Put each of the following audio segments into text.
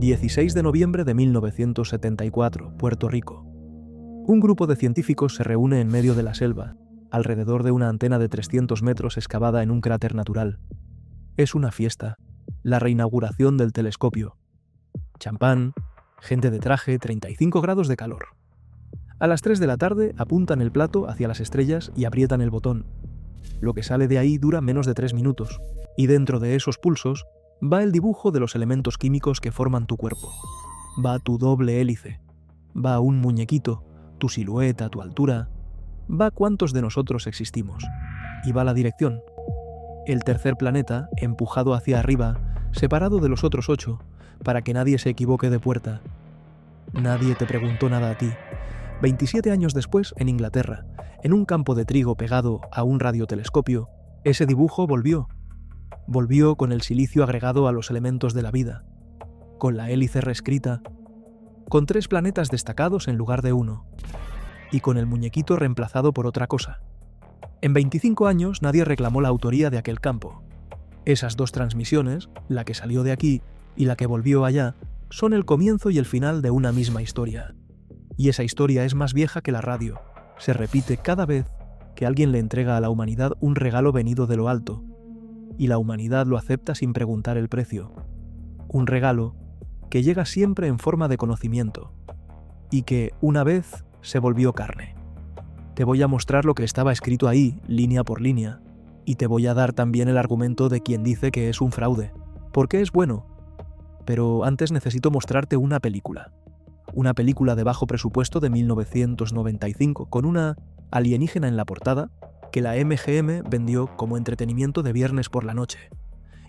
16 de noviembre de 1974, Puerto Rico. Un grupo de científicos se reúne en medio de la selva, alrededor de una antena de 300 metros excavada en un cráter natural. Es una fiesta, la reinauguración del telescopio. Champán, gente de traje, 35 grados de calor. A las 3 de la tarde apuntan el plato hacia las estrellas y aprietan el botón. Lo que sale de ahí dura menos de 3 minutos, y dentro de esos pulsos va el dibujo de los elementos químicos que forman tu cuerpo. Va tu doble hélice. Va un muñequito, tu silueta, tu altura. Va cuántos de nosotros existimos. Y va la dirección. El tercer planeta, empujado hacia arriba, separado de los otros 8, para que nadie se equivoque de puerta. Nadie te preguntó nada a ti. 27 años después, en Inglaterra, en un campo de trigo pegado a un radiotelescopio, ese dibujo volvió. Volvió con el silicio agregado a los elementos de la vida, con la hélice reescrita, con 3 planetas destacados en lugar de 1, y con el muñequito reemplazado por otra cosa. En 25 años nadie reclamó la autoría de aquel campo. Esas 2 transmisiones, la que salió de aquí y la que volvió allá, son el comienzo y el final de una misma historia. Y esa historia es más vieja que la radio. Se repite cada vez que alguien le entrega a la humanidad un regalo venido de lo alto, y la humanidad lo acepta sin preguntar el precio. Un regalo que llega siempre en forma de conocimiento, y que, una vez, se volvió carne. Te voy a mostrar lo que estaba escrito ahí, línea por línea, y te voy a dar también el argumento de quien dice que es un fraude, porque es bueno. Pero antes necesito mostrarte una película de bajo presupuesto de 1995, con una alienígena en la portada, que la MGM vendió como entretenimiento de viernes por la noche,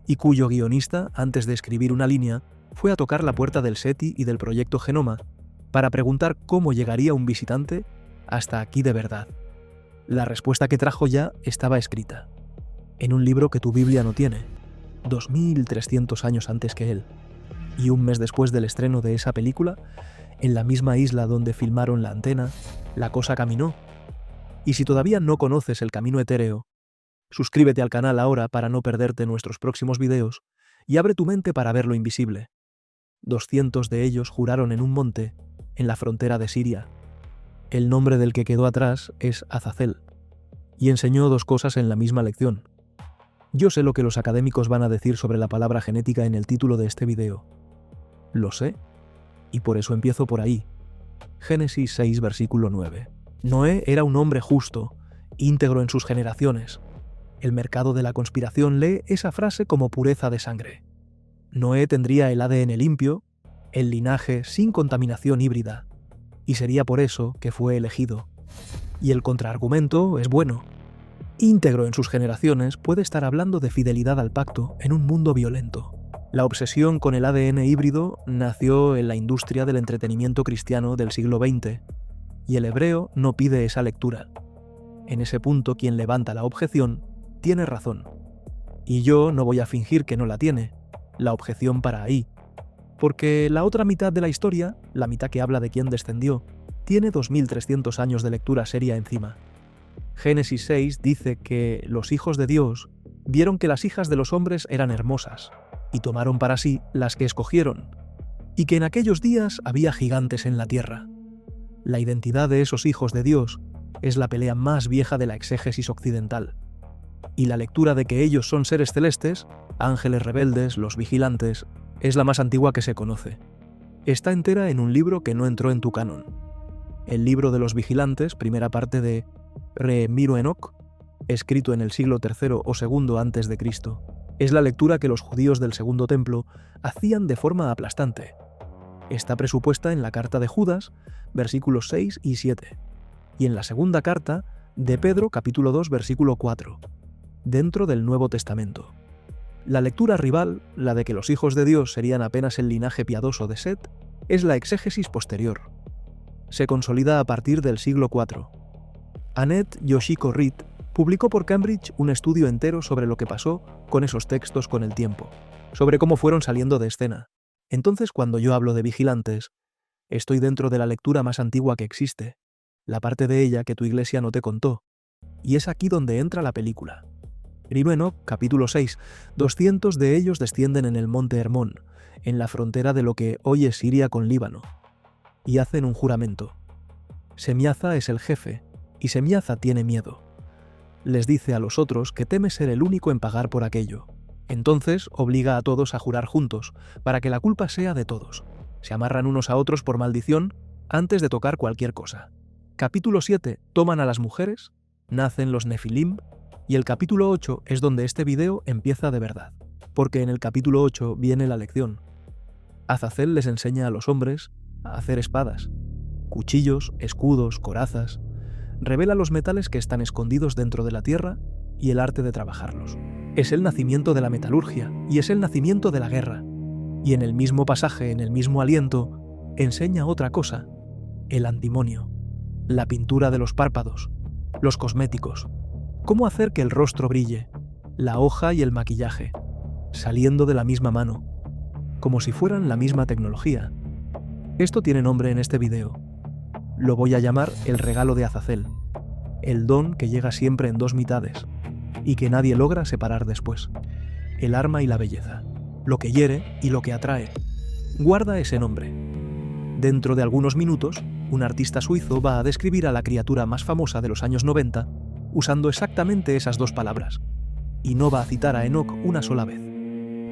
y cuyo guionista, antes de escribir una línea, fue a tocar la puerta del SETI y del proyecto Genoma para preguntar cómo llegaría un visitante hasta aquí de verdad. La respuesta que trajo ya estaba escrita, en un libro que tu Biblia no tiene, 2300 años antes que él. Y un mes después del estreno de esa película, en la misma isla donde filmaron la antena, la cosa caminó. Y si todavía no conoces el camino etéreo, suscríbete al canal ahora para no perderte nuestros próximos videos y abre tu mente para ver lo invisible. 200 de ellos juraron en un monte, en la frontera de Siria. El nombre del que quedó atrás es Azazel, y enseñó 2 cosas en la misma lección. Yo sé lo que los académicos van a decir sobre la palabra genética en el título de este video. Lo sé, y por eso empiezo por ahí. Génesis 6, versículo 9. Noé era un hombre justo, íntegro en sus generaciones. El mercado de la conspiración lee esa frase como pureza de sangre. Noé tendría el ADN limpio, el linaje sin contaminación híbrida, y sería por eso que fue elegido. Y el contraargumento es bueno. Íntegro en sus generaciones puede estar hablando de fidelidad al pacto en un mundo violento. La obsesión con el ADN híbrido nació en la industria del entretenimiento cristiano del siglo XX, y el hebreo no pide esa lectura. En ese punto, quien levanta la objeción tiene razón. Y yo no voy a fingir que no la tiene, la objeción para ahí. Porque la otra mitad de la historia, la mitad que habla de quién descendió, tiene 2300 años de lectura seria encima. Génesis 6 dice que los hijos de Dios vieron que las hijas de los hombres eran hermosas, y tomaron para sí las que escogieron, y que en aquellos días había gigantes en la tierra. La identidad de esos hijos de Dios es la pelea más vieja de la exégesis occidental, y la lectura de que ellos son seres celestes, ángeles rebeldes, los vigilantes, es la más antigua que se conoce. Está entera en un libro que no entró en tu canon. El libro de los vigilantes, primera parte de Re-Miro Enoch, escrito en el siglo III o II antes de Cristo, es la lectura que los judíos del Segundo Templo hacían de forma aplastante. Está presupuesta en la carta de Judas, versículos 6 y 7, y en la segunda carta de Pedro, capítulo 2, versículo 4, dentro del Nuevo Testamento. La lectura rival, la de que los hijos de Dios serían apenas el linaje piadoso de Set, es la exégesis posterior. Se consolida a partir del siglo IV. Annette Yoshiko Reed publicó por Cambridge un estudio entero sobre lo que pasó con esos textos con el tiempo, sobre cómo fueron saliendo de escena. Entonces, cuando yo hablo de vigilantes, estoy dentro de la lectura más antigua que existe, la parte de ella que tu iglesia no te contó, y es aquí donde entra la película. Libro Enoc, capítulo 6. 200 de ellos descienden en el monte Hermón, en la frontera de lo que hoy es Siria con Líbano, y hacen un juramento. Semiaza es el jefe, y Semiaza tiene miedo. Les dice a los otros que teme ser el único en pagar por aquello. Entonces obliga a todos a jurar juntos, para que la culpa sea de todos. Se amarran unos a otros por maldición antes de tocar cualquier cosa. Capítulo 7. Toman a las mujeres, nacen los Nefilim, y el capítulo 8 es donde este video empieza de verdad, porque en el capítulo 8 viene la lección. Azazel les enseña a los hombres a hacer espadas, cuchillos, escudos, corazas. Revela los metales que están escondidos dentro de la tierra y el arte de trabajarlos. Es el nacimiento de la metalurgia y es el nacimiento de la guerra. Y en el mismo pasaje, en el mismo aliento, enseña otra cosa: el antimonio, la pintura de los párpados, los cosméticos, cómo hacer que el rostro brille, la hoja y el maquillaje, saliendo de la misma mano, como si fueran la misma tecnología. Esto tiene nombre en este video. Lo voy a llamar el regalo de Azazel, el don que llega siempre en dos mitades y que nadie logra separar después. El arma y la belleza, lo que hiere y lo que atrae. Guarda ese nombre. Dentro de algunos minutos, un artista suizo va a describir a la criatura más famosa de los años 90 usando exactamente esas dos palabras, y no va a citar a Enoch una sola vez,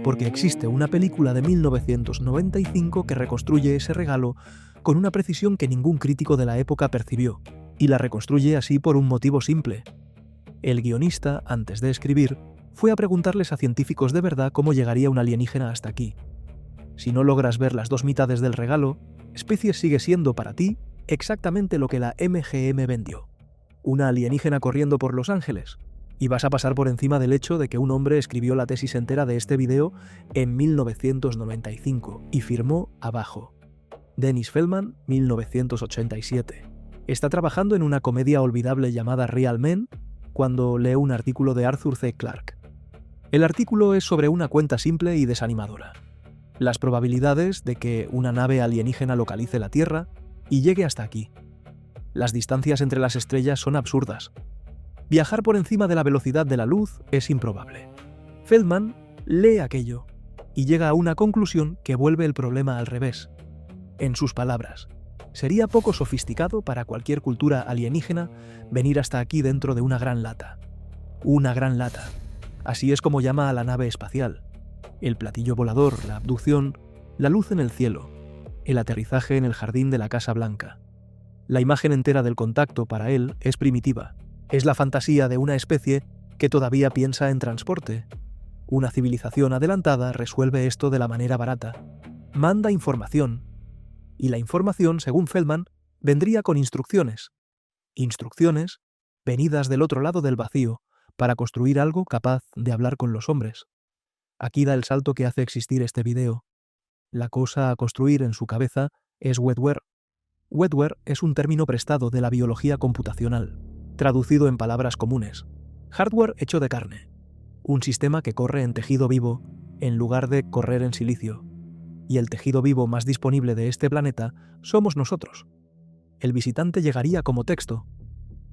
porque existe una película de 1995 que reconstruye ese regalo con una precisión que ningún crítico de la época percibió, y la reconstruye así por un motivo simple. El guionista, antes de escribir, fue a preguntarles a científicos de verdad cómo llegaría un alienígena hasta aquí. Si no logras ver las dos mitades del regalo, Species sigue siendo para ti exactamente lo que la MGM vendió: una alienígena corriendo por Los Ángeles. Y vas a pasar por encima del hecho de que un hombre escribió la tesis entera de este video en 1995 y firmó abajo: Dennis Feldman, 1987. Está trabajando en una comedia olvidable llamada Real Men cuando lee un artículo de Arthur C. Clarke. El artículo es sobre una cuenta simple y desanimadora: las probabilidades de que una nave alienígena localice la Tierra y llegue hasta aquí. Las distancias entre las estrellas son absurdas. Viajar por encima de la velocidad de la luz es improbable. Feldman lee aquello y llega a una conclusión que vuelve el problema al revés. En sus palabras, sería poco sofisticado para cualquier cultura alienígena venir hasta aquí dentro de una gran lata. Una gran lata. Así es como llama a la nave espacial. El platillo volador, la abducción, la luz en el cielo, el aterrizaje en el jardín de la Casa Blanca. La imagen entera del contacto para él es primitiva. Es la fantasía de una especie que todavía piensa en transporte. Una civilización adelantada resuelve esto de la manera barata. Manda información. Y la información, según Feldman, vendría con instrucciones. Instrucciones venidas del otro lado del vacío para construir algo capaz de hablar con los hombres. Aquí da el salto que hace existir este video. La cosa a construir en su cabeza es wetware. Wetware es un término prestado de la biología computacional, traducido en palabras comunes. Hardware hecho de carne. Un sistema que corre en tejido vivo en lugar de correr en silicio. Y el tejido vivo más disponible de este planeta somos nosotros. El visitante llegaría como texto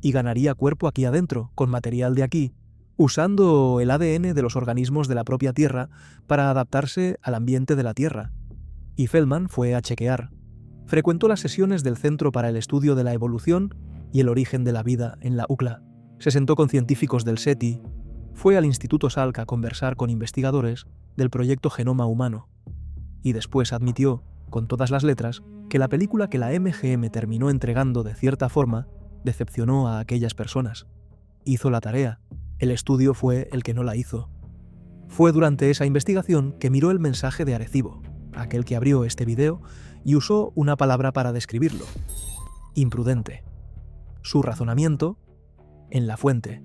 y ganaría cuerpo aquí adentro, con material de aquí, usando el ADN de los organismos de la propia Tierra para adaptarse al ambiente de la Tierra. Y Feldman fue a chequear. Frecuentó las sesiones del Centro para el Estudio de la Evolución y el Origen de la Vida en la UCLA. Se sentó con científicos del SETI, fue al Instituto Salk a conversar con investigadores del proyecto Genoma Humano. Y después admitió, con todas las letras, que la película que la MGM terminó entregando de cierta forma decepcionó a aquellas personas. Hizo la tarea. El estudio fue el que no la hizo. Fue durante esa investigación que miró el mensaje de Arecibo, aquel que abrió este video, y usó una palabra para describirlo: imprudente. Su razonamiento: en la fuente.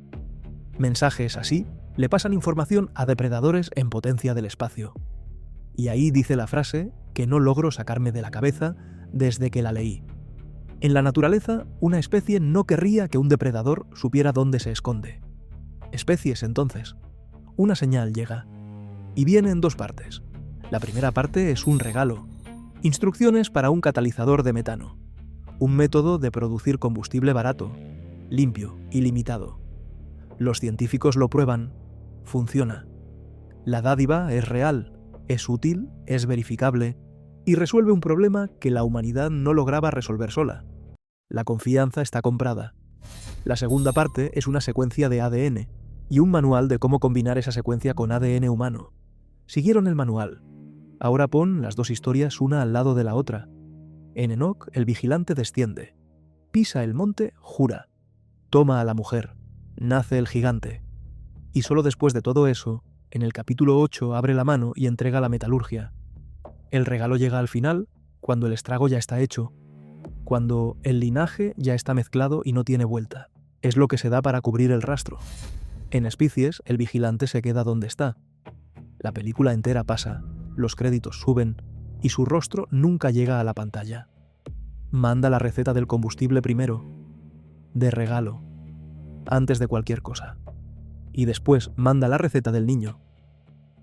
Mensajes así le pasan información a depredadores en potencia del espacio. Y ahí dice la frase que no logro sacarme de la cabeza desde que la leí. En la naturaleza, una especie no querría que un depredador supiera dónde se esconde. Especies, entonces. Una señal llega. Y viene en dos partes. La primera parte es un regalo. Instrucciones para un catalizador de metano. Un método de producir combustible barato, limpio y limitado. Los científicos lo prueban. funciona. La dádiva es real, es útil, es verificable y resuelve un problema que la humanidad no lograba resolver sola. La confianza está comprada. La segunda parte es una secuencia de ADN y un manual de cómo combinar esa secuencia con ADN humano. Siguieron el manual. Ahora pon las dos historias una al lado de la otra. En Enoc, el vigilante desciende. Pisa el monte, jura. Toma a la mujer. Nace el gigante. Y solo después de todo eso, en el capítulo 8 abre la mano y entrega la metalurgia. El regalo llega al final, cuando el estrago ya está hecho, cuando el linaje ya está mezclado y no tiene vuelta. Es lo que se da para cubrir el rastro. En Especies, el vigilante se queda donde está. La película entera pasa, los créditos suben y su rostro nunca llega a la pantalla. Manda la receta del combustible primero, de regalo, antes de cualquier cosa. Y después manda la receta del niño.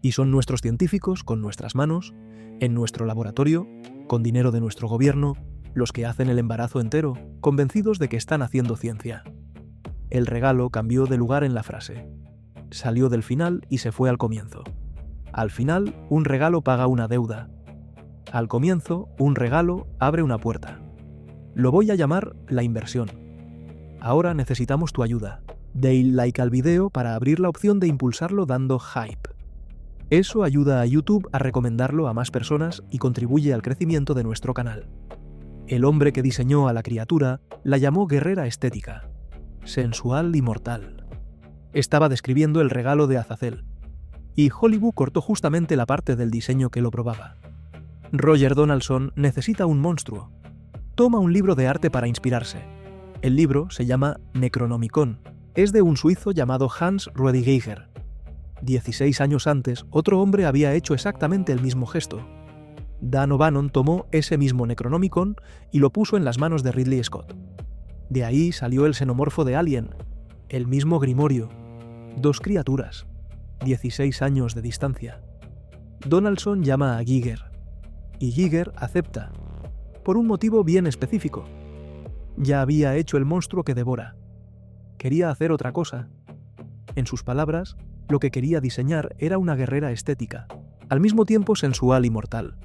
Y son nuestros científicos, con nuestras manos, en nuestro laboratorio, con dinero de nuestro gobierno, los que hacen el embarazo entero, convencidos de que están haciendo ciencia. El regalo cambió de lugar en la frase. Salió del final y se fue al comienzo. Al final, un regalo paga una deuda. Al comienzo, un regalo abre una puerta. Lo voy a llamar la inversión. Ahora necesitamos tu ayuda. Dale like al video para abrir la opción de impulsarlo dando hype. Eso ayuda a YouTube a recomendarlo a más personas y contribuye al crecimiento de nuestro canal. El hombre que diseñó a la criatura la llamó guerrera estética, sensual y mortal. Estaba describiendo el regalo de Azazel, y Hollywood cortó justamente la parte del diseño que lo probaba. Roger Donaldson necesita un monstruo. Toma un libro de arte para inspirarse. El libro se llama Necronomicon. Es de un suizo llamado Hans Ruediger. 16 años antes, otro hombre había hecho exactamente el mismo gesto. Dan O'Bannon tomó ese mismo Necronomicon y lo puso en las manos de Ridley Scott. De ahí salió el xenomorfo de Alien, el mismo Grimorio. Dos criaturas, 16 años de distancia. Donaldson llama a Giger, y Giger acepta, por un motivo bien específico. Ya había hecho el monstruo que devora. Quería hacer otra cosa. En sus palabras, lo que quería diseñar era una guerrera estética, al mismo tiempo sensual y mortal,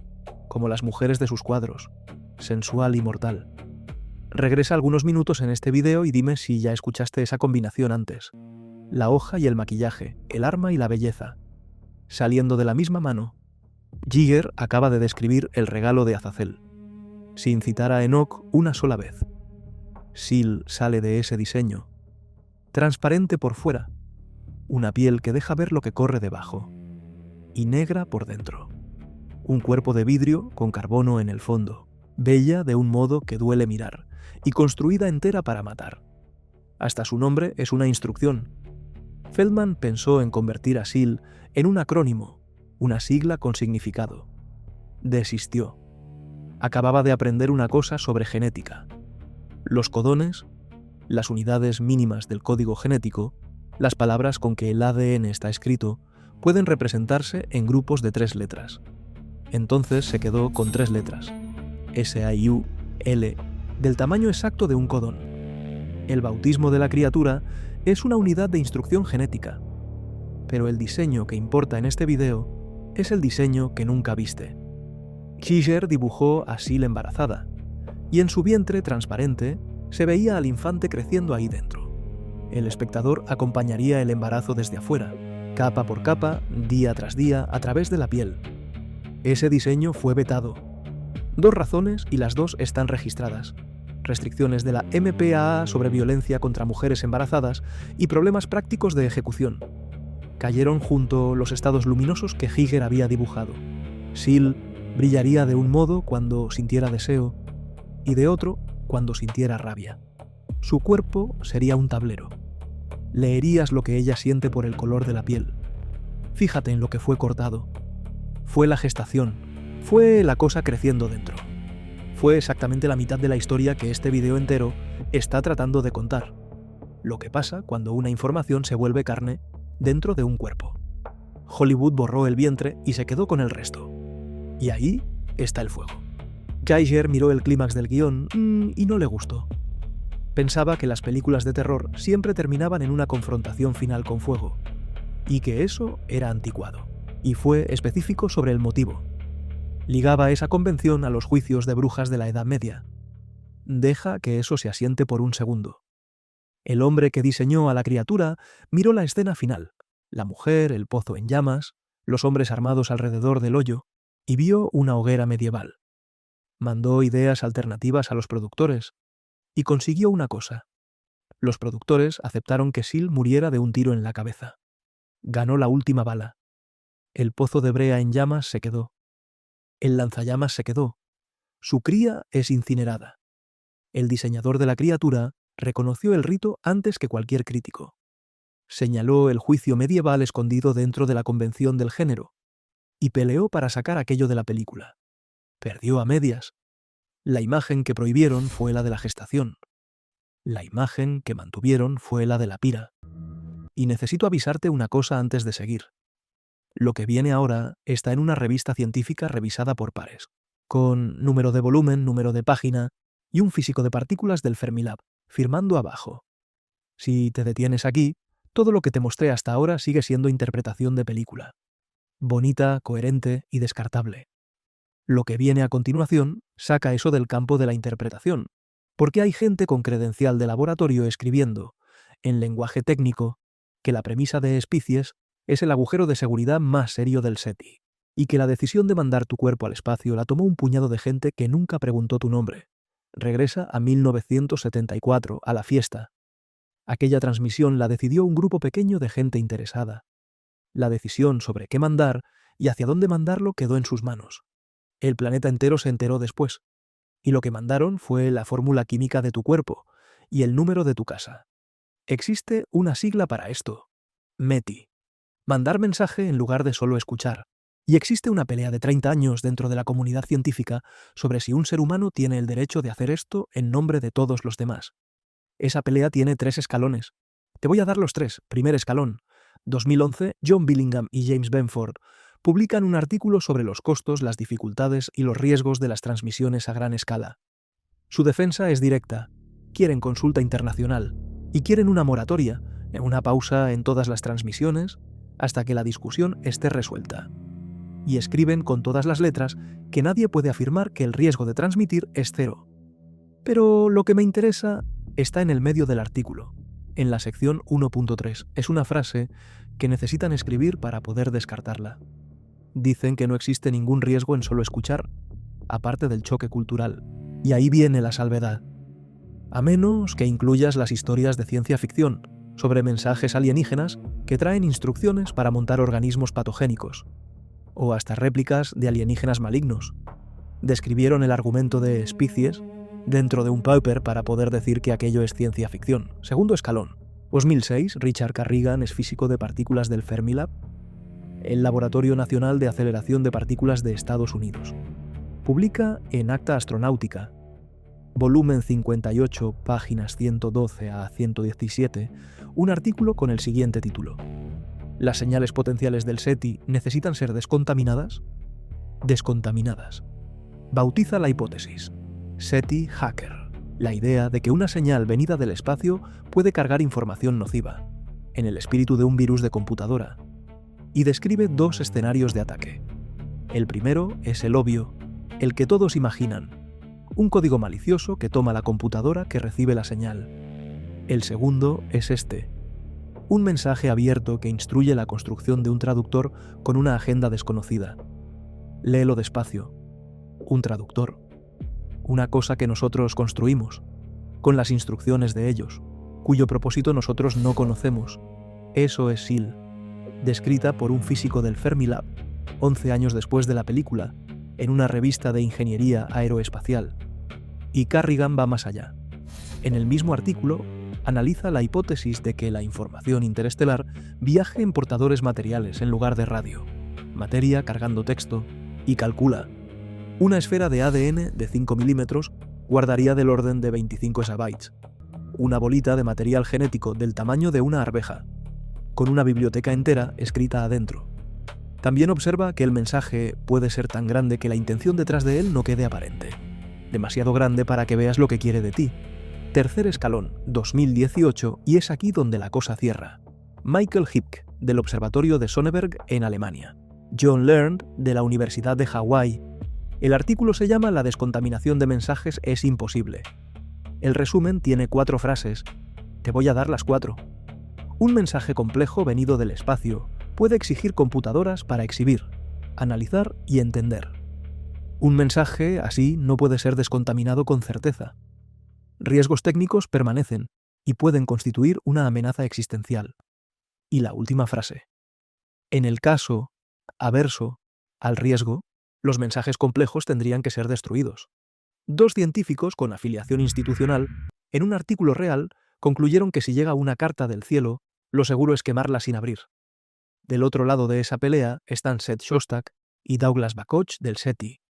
como las mujeres de sus cuadros, sensual y mortal. Regresa algunos minutos en este video y dime si ya escuchaste esa combinación antes. La hoja y el maquillaje, el arma y la belleza, saliendo de la misma mano. Giger acaba de describir el regalo de Azazel, sin citar a Enoch una sola vez. Sil sale de ese diseño, transparente por fuera, una piel que deja ver lo que corre debajo, y negra por dentro. Un cuerpo de vidrio con carbono en el fondo, bella de un modo que duele mirar, y construida entera para matar. Hasta su nombre es una instrucción. Feldman pensó en convertir a Sil en un acrónimo, una sigla con significado. Desistió. Acababa de aprender una cosa sobre genética. Los codones, las unidades mínimas del código genético, las palabras con que el ADN está escrito, pueden representarse en grupos de 3 letras. Entonces se quedó con 3 letras, SIU, L, del tamaño exacto de un codón. El bautismo de la criatura es una unidad de instrucción genética, pero el diseño que importa en este video es el diseño que nunca viste. Giger dibujó a Sil embarazada, y en su vientre transparente se veía al infante creciendo ahí dentro. El espectador acompañaría el embarazo desde afuera, capa por capa, día tras día, a través de la piel. Ese diseño fue vetado. 2 razones y las 2 están registradas. Restricciones de la MPAA sobre violencia contra mujeres embarazadas y problemas prácticos de ejecución. Cayeron junto los estados luminosos que Giger había dibujado. Sil brillaría de un modo cuando sintiera deseo y de otro cuando sintiera rabia. Su cuerpo sería un tablero. Leerías lo que ella siente por el color de la piel. Fíjate en lo que fue cortado. Fue la gestación. Fue la cosa creciendo dentro. Fue exactamente la mitad de la historia que este video entero está tratando de contar. Lo que pasa cuando una información se vuelve carne dentro de un cuerpo. Hollywood borró el vientre y se quedó con el resto. Y ahí está el fuego. Giger miró el clímax del guión y no le gustó. Pensaba que las películas de terror siempre terminaban en una confrontación final con fuego. y que eso era anticuado, y fue específico sobre el motivo. Ligaba esa convención a los juicios de brujas de la Edad Media. Deja que eso se asiente por un segundo. El hombre que diseñó a la criatura miró la escena final, la mujer, el pozo en llamas, los hombres armados alrededor del hoyo, y vio una hoguera medieval. Mandó ideas alternativas a los productores, y consiguió una cosa. Los productores aceptaron que Seal muriera de un tiro en la cabeza. Ganó la última bala. El pozo de brea en llamas se quedó. El lanzallamas se quedó. Su cría es incinerada. El diseñador de la criatura reconoció el rito antes que cualquier crítico. Señaló el juicio medieval escondido dentro de la convención del género y peleó para sacar aquello de la película. Perdió a medias. La imagen que prohibieron fue la de la gestación. La imagen que mantuvieron fue la de la pira. Y necesito avisarte una cosa antes de seguir. Lo que viene ahora está en una revista científica revisada por pares, con número de volumen, número de página y un físico de partículas del Fermilab, firmando abajo. Si te detienes aquí, todo lo que te mostré hasta ahora sigue siendo interpretación de película. Bonita, coherente y descartable. Lo que viene a continuación saca eso del campo de la interpretación, porque hay gente con credencial de laboratorio escribiendo, en lenguaje técnico, que la premisa de Especies es el agujero de seguridad más serio del SETI, y que la decisión de mandar tu cuerpo al espacio la tomó un puñado de gente que nunca preguntó tu nombre. Regresa a 1974, a la fiesta. Aquella transmisión la decidió un grupo pequeño de gente interesada. La decisión sobre qué mandar y hacia dónde mandarlo quedó en sus manos. El planeta entero se enteró después, y lo que mandaron fue la fórmula química de tu cuerpo y el número de tu casa. Existe una sigla para esto: METI. Mandar mensaje en lugar de solo escuchar. Y existe una pelea de 30 años dentro de la comunidad científica sobre si un ser humano tiene el derecho de hacer esto en nombre de todos los demás. Esa pelea tiene 3 escalones. Te voy a dar los 3. Primer escalón. 2011, John Billingham y James Benford publican un artículo sobre los costos, las dificultades y los riesgos de las transmisiones a gran escala. Su defensa es directa. Quieren consulta internacional y quieren una moratoria, una pausa en todas las transmisiones, hasta que la discusión esté resuelta. Y escriben con todas las letras que nadie puede afirmar que el riesgo de transmitir es cero. Pero lo que me interesa está en el medio del artículo, en la sección 1.3. Es una frase que necesitan escribir para poder descartarla. Dicen que no existe ningún riesgo en solo escuchar, aparte del choque cultural. Y ahí viene la salvedad. A menos que incluyas las historias de ciencia ficción sobre mensajes alienígenas que traen instrucciones para montar organismos patogénicos, o hasta réplicas de alienígenas malignos. Describieron el argumento de Especies dentro de un paper para poder decir que aquello es ciencia ficción. Segundo escalón. 2006, Richard Carrigan es físico de partículas del Fermilab, el Laboratorio Nacional de Aceleración de Partículas de Estados Unidos. Publica en Acta Astronáutica, volumen 58, páginas 112 a 117, un artículo con el siguiente título: ¿Las señales potenciales del SETI necesitan ser descontaminadas? Descontaminadas. Bautiza la hipótesis SETI Hacker, la idea de que una señal venida del espacio puede cargar información nociva, en el espíritu de un virus de computadora, y describe 2 escenarios de ataque. El primero es el obvio, el que todos imaginan: un código malicioso que toma la computadora que recibe la señal. El segundo es este: un mensaje abierto que instruye la construcción de un traductor con una agenda desconocida. Léelo despacio. Un traductor. Una cosa que nosotros construimos, con las instrucciones de ellos, cuyo propósito nosotros no conocemos. Eso es SEAL, descrita por un físico del Fermilab, 11 años después de la película, en una revista de ingeniería aeroespacial. Y Carrigan va más allá. En el mismo artículo, analiza la hipótesis de que la información interestelar viaje en portadores materiales en lugar de radio, materia cargando texto, y calcula: una esfera de ADN de 5 milímetros guardaría del orden de 25 exabytes, una bolita de material genético del tamaño de una arveja, con una biblioteca entera escrita adentro. También observa que el mensaje puede ser tan grande que la intención detrás de él no quede aparente, demasiado grande para que veas lo que quiere de ti. Tercer escalón, 2018, y es aquí donde la cosa cierra. Michael Hipk, del Observatorio de Sonneberg en Alemania. John Learned, de la Universidad de Hawái. El artículo se llama La descontaminación de mensajes es imposible. El resumen tiene 4 frases. Te voy a dar las 4. Un mensaje complejo venido del espacio puede exigir computadoras para exhibir, analizar y entender. Un mensaje así no puede ser descontaminado con certeza. Riesgos técnicos permanecen y pueden constituir una amenaza existencial. Y la última frase. En el caso averso al riesgo, los mensajes complejos tendrían que ser destruidos. 2 científicos con afiliación institucional, en un artículo real, concluyeron que si llega una carta del cielo, lo seguro es quemarla sin abrir. Del otro lado de esa pelea están Seth Shostak y Douglas Bacoch del SETI.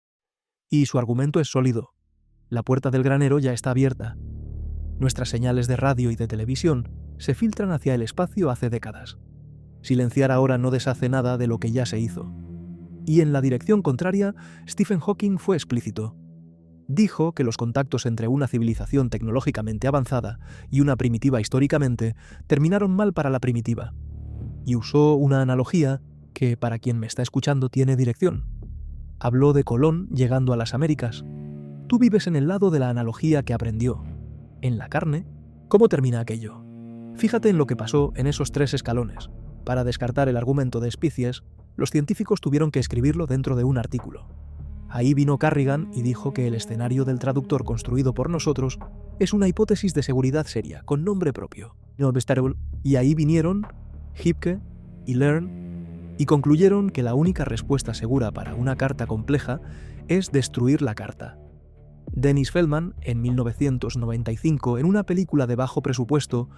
Y su argumento es sólido. La puerta del granero ya está abierta. Nuestras señales de radio y de televisión se filtran hacia el espacio hace décadas. Silenciar ahora no deshace nada de lo que ya se hizo. Y en la dirección contraria, Stephen Hawking fue explícito. Dijo que los contactos entre una civilización tecnológicamente avanzada y una primitiva históricamente terminaron mal para la primitiva. Y usó una analogía que, para quien me está escuchando, tiene dirección. Habló de Colón llegando a las Américas. Tú vives en el lado de la analogía que aprendió. En la carne, ¿cómo termina aquello? Fíjate en lo que pasó en esos 3 escalones. Para descartar el argumento de Species, los científicos tuvieron que escribirlo dentro de un artículo. Ahí vino Carrigan y dijo que el escenario del traductor construido por nosotros es una hipótesis de seguridad seria, con nombre propio. Y ahí vinieron Hipke y Learn y concluyeron que la única respuesta segura para una carta compleja es destruir la carta. Dennis Feldman, en 1995, en una película de bajo presupuesto,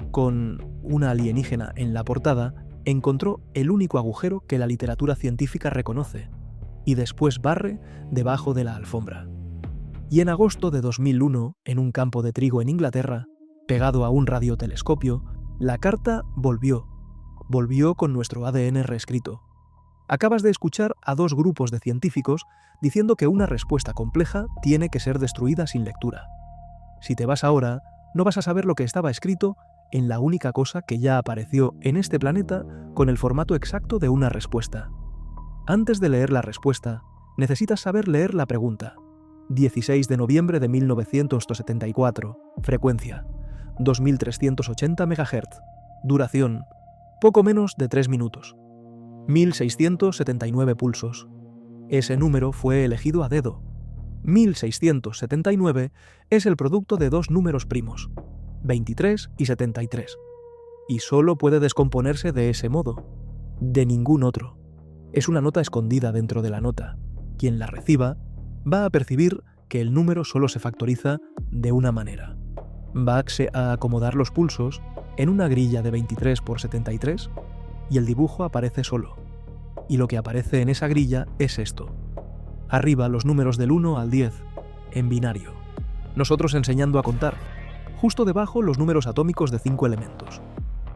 con una alienígena en la portada, encontró el único agujero que la literatura científica reconoce, y después barre debajo de la alfombra. Y en agosto de 2001, en un campo de trigo en Inglaterra, pegado a un radiotelescopio, la carta volvió con nuestro ADN reescrito. Acabas de escuchar a 2 grupos de científicos diciendo que una respuesta compleja tiene que ser destruida sin lectura. Si te vas ahora, no vas a saber lo que estaba escrito en la única cosa que ya apareció en este planeta con el formato exacto de una respuesta. Antes de leer la respuesta, necesitas saber leer la pregunta. 16 de noviembre de 1974, frecuencia, 2380 MHz, duración, poco menos de 3 minutos, 1679 pulsos. Ese número fue elegido a dedo. 1679 es el producto de 2 números primos, 23 y 73, y solo puede descomponerse de ese modo, de ningún otro. Es una nota escondida dentro de la nota. Quien la reciba va a percibir que el número solo se factoriza de una manera. Va a acomodar los pulsos en una grilla de 23 por 73 y el dibujo aparece solo. Y lo que aparece en esa grilla es esto. Arriba los números del 1 al 10, en binario. Nosotros enseñando a contar. Justo debajo los números atómicos de 5 elementos.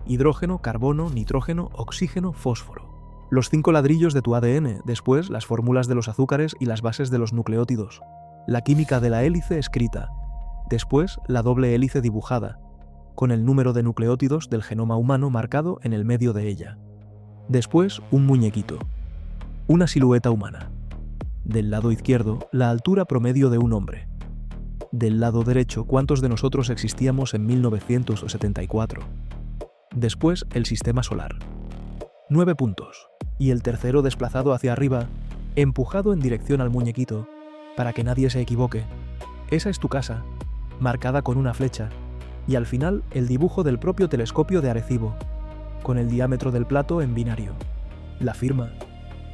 Hidrógeno, carbono, nitrógeno, oxígeno, fósforo. Los 5 ladrillos de tu ADN, después las fórmulas de los azúcares y las bases de los nucleótidos. La química de la hélice escrita. Después la doble hélice dibujada, con el número de nucleótidos del genoma humano marcado en el medio de ella. Después un muñequito. Una silueta humana. Del lado izquierdo, la altura promedio de un hombre. Del lado derecho, cuántos de nosotros existíamos en 1974. Después, el sistema solar. 9 puntos. Y el tercero desplazado hacia arriba, empujado en dirección al muñequito, para que nadie se equivoque. Esa es tu casa, marcada con una flecha, y al final el dibujo del propio telescopio de Arecibo, con el diámetro del plato en binario. La firma.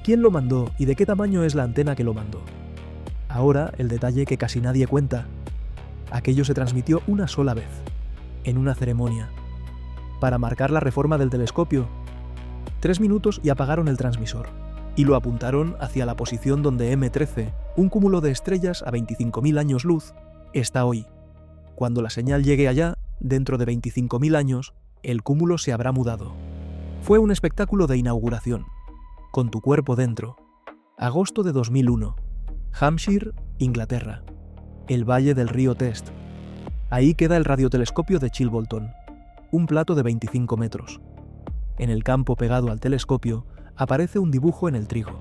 ¿Quién lo mandó y de qué tamaño es la antena que lo mandó? Ahora, el detalle que casi nadie cuenta. Aquello se transmitió una sola vez, en una ceremonia, para marcar la reforma del telescopio. 3 minutos y apagaron el transmisor, y lo apuntaron hacia la posición donde M13, un cúmulo de estrellas a 25.000 años luz, está hoy. Cuando la señal llegue allá, dentro de 25.000 años, el cúmulo se habrá mudado. Fue un espectáculo de inauguración. Con tu cuerpo dentro. Agosto de 2001. Hampshire, Inglaterra. El valle del río Test. Ahí queda el radiotelescopio de Chilbolton. Un plato de 25 metros. En el campo pegado al telescopio aparece un dibujo en el trigo.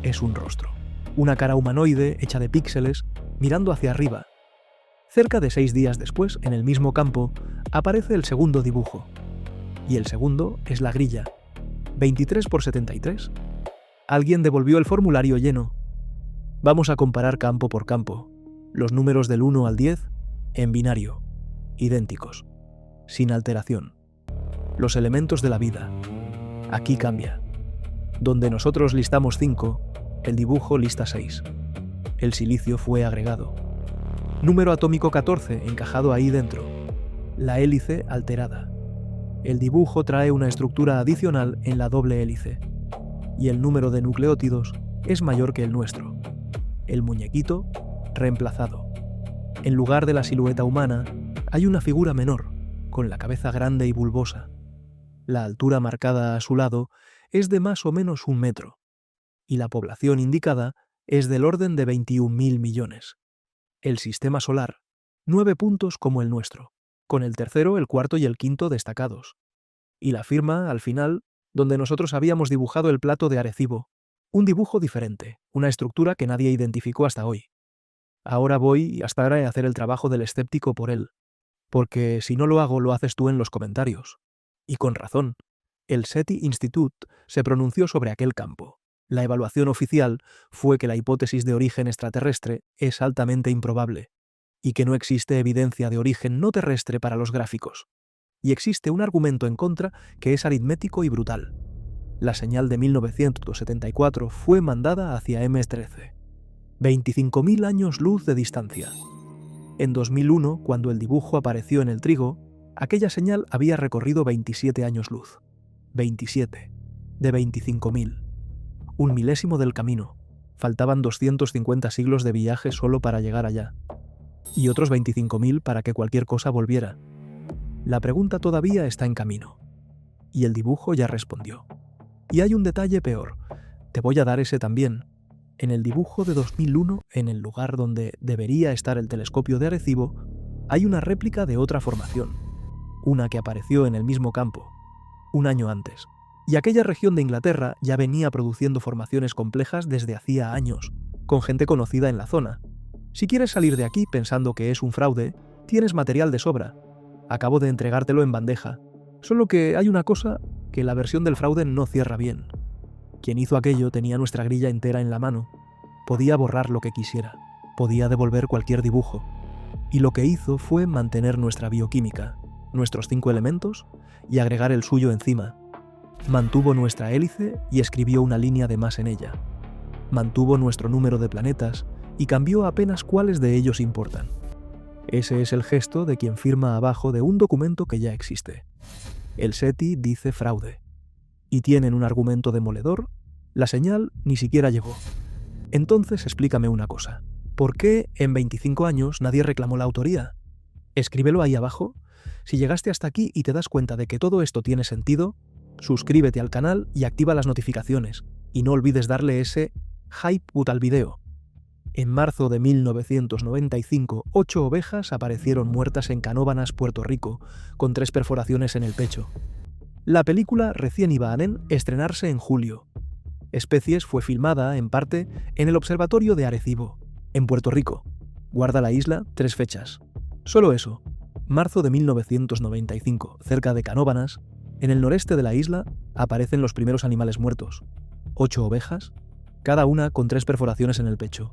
Es un rostro, una cara humanoide hecha de píxeles mirando hacia arriba. Cerca de 6 días después, en el mismo campo, aparece el segundo dibujo. Y el segundo es la grilla. 23 por 73. Alguien devolvió el formulario lleno. Vamos a comparar campo por campo. Los números del 1 al 10 en binario, idénticos, sin alteración. Los elementos de la vida. Aquí cambia. Donde nosotros listamos 5, el dibujo lista 6. El silicio fue agregado. Número atómico 14 encajado ahí dentro. La hélice alterada. El dibujo trae una estructura adicional en la doble hélice. Y el número de nucleótidos es mayor que el nuestro. El muñequito reemplazado. En lugar de la silueta humana, hay una figura menor, con la cabeza grande y bulbosa. La altura marcada a su lado es de más o menos 1 metro, y la población indicada es del orden de 21.000 millones. El sistema solar, 9 puntos como el nuestro, con el tercero, el cuarto y el quinto destacados. Y la firma, al final, donde nosotros habíamos dibujado el plato de Arecibo. Un dibujo diferente, una estructura que nadie identificó hasta hoy. Ahora voy hasta ahora a hacer el trabajo del escéptico por él, porque si no lo hago, lo haces tú en los comentarios. Y con razón. El SETI Institute se pronunció sobre aquel campo. La evaluación oficial fue que la hipótesis de origen extraterrestre es altamente improbable, y que no existe evidencia de origen no terrestre para los gráficos. Y existe un argumento en contra que es aritmético y brutal. La señal de 1974 fue mandada hacia MS-13. 25.000 años luz de distancia. En 2001, cuando el dibujo apareció en el trigo, aquella señal había recorrido 27 años luz. 27. De 25.000. 1 milésimo del camino. Faltaban 250 siglos de viaje solo para llegar allá. Y otros 25.000 para que cualquier cosa volviera. La pregunta todavía está en camino. Y el dibujo ya respondió. Y hay un detalle peor. Te voy a dar ese también. En el dibujo de 2001, en el lugar donde debería estar el telescopio de Arecibo, hay una réplica de otra formación. Una que apareció en el mismo campo, 1 año antes. Y aquella región de Inglaterra ya venía produciendo formaciones complejas desde hacía años, con gente conocida en la zona. Si quieres salir de aquí pensando que es un fraude, tienes material de sobra. Acabo de entregártelo en bandeja. Solo que hay una cosa, que la versión del fraude no cierra bien. Quien hizo aquello tenía nuestra grilla entera en la mano. Podía borrar lo que quisiera. Podía devolver cualquier dibujo. Y lo que hizo fue mantener nuestra bioquímica, nuestros 5 elementos, y agregar el suyo encima. Mantuvo nuestra hélice y escribió una línea de más en ella. Mantuvo nuestro número de planetas y cambió apenas cuáles de ellos importan. Ese es el gesto de quien firma abajo de un documento que ya existe. El SETI dice fraude. Y tienen un argumento demoledor. La señal ni siquiera llegó. Entonces explícame una cosa. ¿Por qué en 25 años nadie reclamó la autoría? Escríbelo ahí abajo. Si llegaste hasta aquí y te das cuenta de que todo esto tiene sentido, suscríbete al canal y activa las notificaciones. Y no olvides darle ese hype al video. En marzo de 1995, 8 ovejas aparecieron muertas en Canóvanas, Puerto Rico, con 3 perforaciones en el pecho. La película recién iba a estrenarse en julio. Especies fue filmada, en parte, en el Observatorio de Arecibo, en Puerto Rico. Guarda la isla 3 fechas. Solo eso. Marzo de 1995, cerca de Canóvanas, en el noreste de la isla, aparecen los primeros animales muertos. 8 ovejas, cada una con 3 perforaciones en el pecho,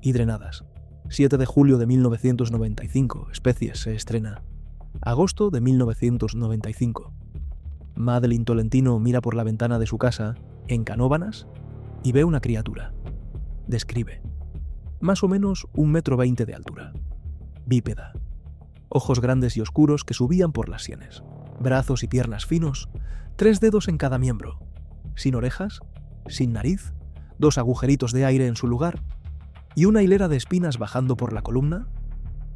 y drenadas. 7 de julio de 1995, Especies se estrena. Agosto de 1995. Madeline Tolentino mira por la ventana de su casa, en Canóvanas, y ve una criatura. Describe. Más o menos 1,20 m de altura. Bípeda. Ojos grandes y oscuros que subían por las sienes. Brazos y piernas finos, 3 dedos en cada miembro. Sin orejas, sin nariz, 2 agujeritos de aire en su lugar, y una hilera de espinas bajando por la columna.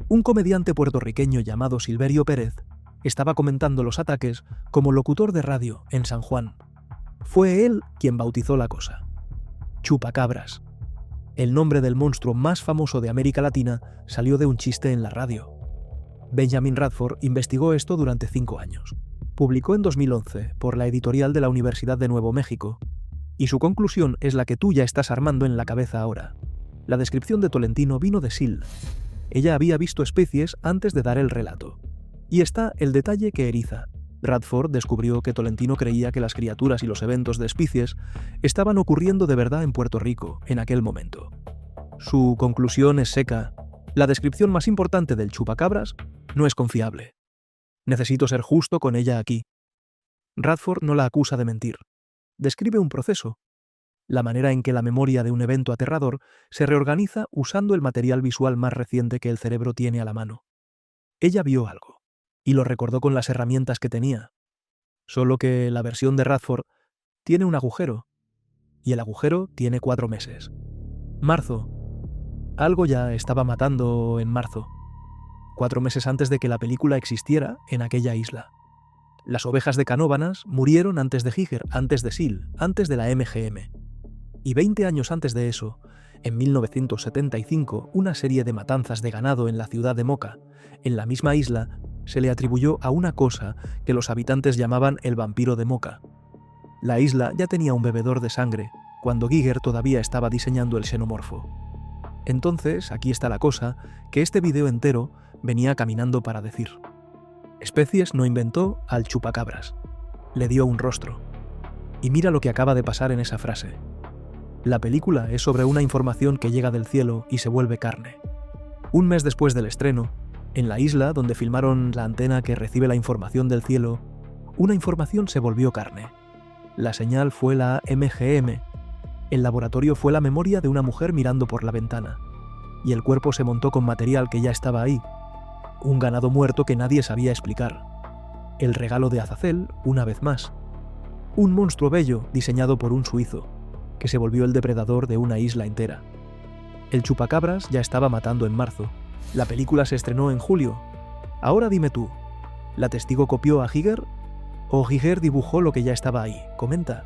Un comediante puertorriqueño llamado Silverio Pérez estaba comentando los ataques como locutor de radio en San Juan. Fue él quien bautizó la cosa. Chupacabras. El nombre del monstruo más famoso de América Latina salió de un chiste en la radio. Benjamin Radford investigó esto durante 5 años. Publicó en 2011 por la editorial de la Universidad de Nuevo México, y su conclusión es la que tú ya estás armando en la cabeza ahora. La descripción de Tolentino vino de Sil. Ella había visto especies antes de dar el relato. Y está el detalle que eriza. Radford descubrió que Tolentino creía que las criaturas y los eventos de especies estaban ocurriendo de verdad en Puerto Rico en aquel momento. Su conclusión es seca. La descripción más importante del chupacabras no es confiable. Necesito ser justo con ella aquí. Radford no la acusa de mentir. Describe un proceso. La manera en que la memoria de un evento aterrador se reorganiza usando el material visual más reciente que el cerebro tiene a la mano. Ella vio algo, y lo recordó con las herramientas que tenía. Solo que la versión de Radford tiene un agujero, y el agujero tiene 4 meses. Marzo. Algo ya estaba matando en marzo. 4 meses antes de que la película existiera en aquella isla. Las ovejas de Canóvanas murieron antes de Giger, antes de Sil, antes de la MGM. Y 20 años antes de eso, en 1975, una serie de matanzas de ganado en la ciudad de Moca, en la misma isla, se le atribuyó a una cosa que los habitantes llamaban el vampiro de Moca. La isla ya tenía un bebedor de sangre, cuando Giger todavía estaba diseñando el xenomorfo. Entonces, aquí está la cosa, que este video entero venía caminando para decir: Especies no inventó al chupacabras. Le dio un rostro. Y mira lo que acaba de pasar en esa frase. La película es sobre una información que llega del cielo y se vuelve carne. Un mes después del estreno, en la isla donde filmaron la antena que recibe la información del cielo, una información se volvió carne. La señal fue la MGM. El laboratorio fue la memoria de una mujer mirando por la ventana. Y el cuerpo se montó con material que ya estaba ahí. Un ganado muerto que nadie sabía explicar. El regalo de Azazel, una vez más. Un monstruo bello diseñado por un suizo, que se volvió el depredador de una isla entera. El chupacabras ya estaba matando en marzo. La película se estrenó en julio. Ahora dime tú, ¿la testigo copió a Giger? ¿O Giger dibujó lo que ya estaba ahí? Comenta.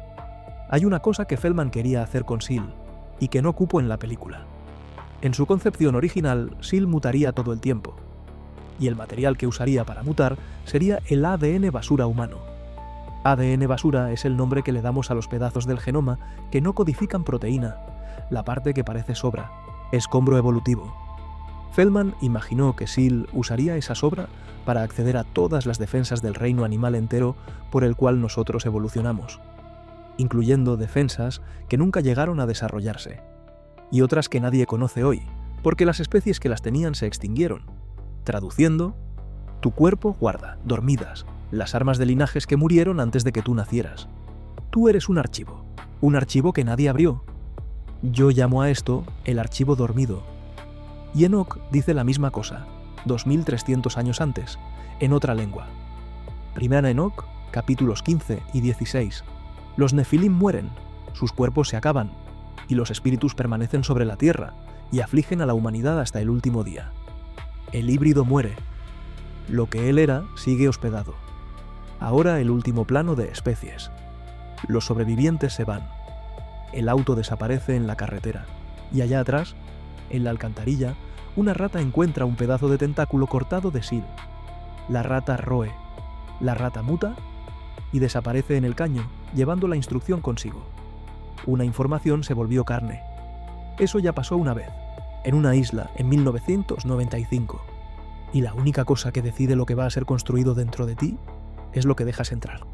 Hay una cosa que Feldman quería hacer con Sil, y que no cupo en la película. En su concepción original, Sil mutaría todo el tiempo. Y el material que usaría para mutar sería el ADN basura humano. ADN basura es el nombre que le damos a los pedazos del genoma que no codifican proteína, la parte que parece sobra, escombro evolutivo. Feldman imaginó que Sil usaría esa sobra para acceder a todas las defensas del reino animal entero por el cual nosotros evolucionamos, incluyendo defensas que nunca llegaron a desarrollarse, y otras que nadie conoce hoy, porque las especies que las tenían se extinguieron. Traduciendo, tu cuerpo guarda, dormidas, las armas de linajes que murieron antes de que tú nacieras. Tú eres un archivo que nadie abrió. Yo llamo a esto el archivo dormido. Y Enoch dice la misma cosa, 2300 años antes, en otra lengua. Primera Enoch, capítulos 15 y 16. Los nefilim mueren, sus cuerpos se acaban, y los espíritus permanecen sobre la tierra y afligen a la humanidad hasta el último día. El híbrido muere. Lo que él era sigue hospedado. Ahora el último plano de especies. Los sobrevivientes se van. El auto desaparece en la carretera. Y allá atrás, en la alcantarilla, una rata encuentra un pedazo de tentáculo cortado de Sil. La rata roe. La rata muta y desaparece en el caño, llevando la instrucción consigo. Una información se volvió carne. Eso ya pasó una vez, en una isla, en 1995. Y la única cosa que decide lo que va a ser construido dentro de ti es lo que dejas entrar.